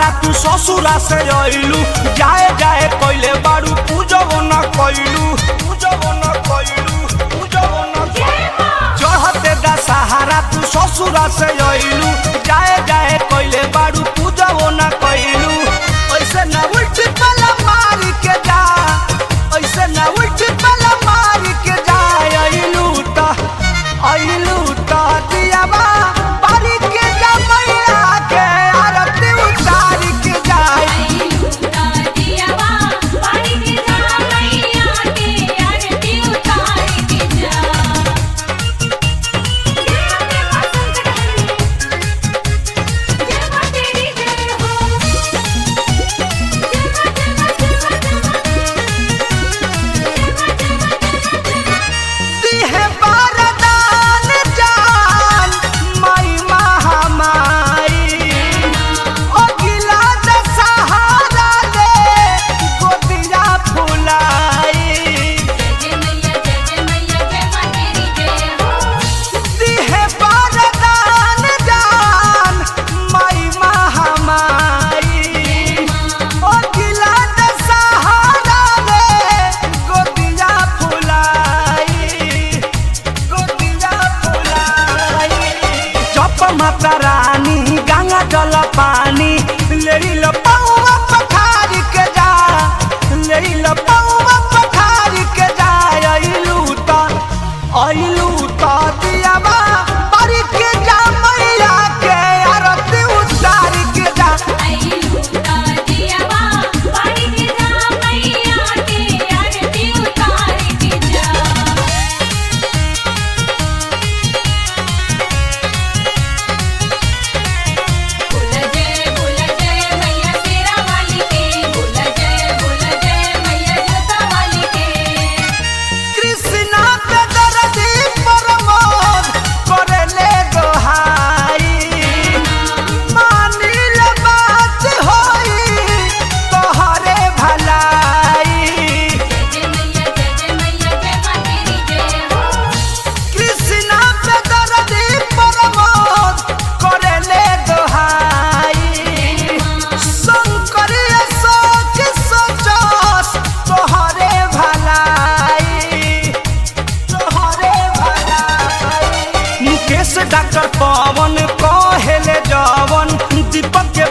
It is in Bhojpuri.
सहारा तू ससुरा से अइलू जाए जाए कइले बारू पूजबो न कइलू चढ़ते दा सहारा तू ससुरा से अइलू जाए जाए कइले बारू पूजबो न कइलू ऐसे न उल्टी पला मार के जा ऐसे न उल्टी पला मार के जा अइलू ता दियावा बारी के जा मैया के आरती उतार के जा अइलू ता दियावा बारी के जा मैया के आरती उतार के जा। ये पसंद है ये तेरी जय हो दिहे बारदान जान माई महामाई ओ गिला दे सहारा ले गोदिया फुलाई जय मैया जय तेरी जय हो। दिहे बारदान जान माई महामाई ओ गिला दे सहारा ले गोदिया फुलाई जप माता रानी गंगा जल पानी ले लो पौवा पखार के जा ले लो पौवा पखार के जा अइलू ता दियावा बारी के जा मैया के आरती उतार के जा अइलू ता दियावा बारी के जा मैया के आरती उतार के जा। बोला जय मैया तेरा वाली के बोला जय मैया जोता वाली के। कृष्णा पे दर्दी प्रमोद करले दोहाई मानिल बात होई तोहरे भलाई जय मैया तेरी जय हो। कृष्णा पे दर्दी प्रमोद करले दोहाई शंकर अशोक सोचस तोहरे भलाई मुकेश डॉक्टर पवन कहेले जवन दीपक के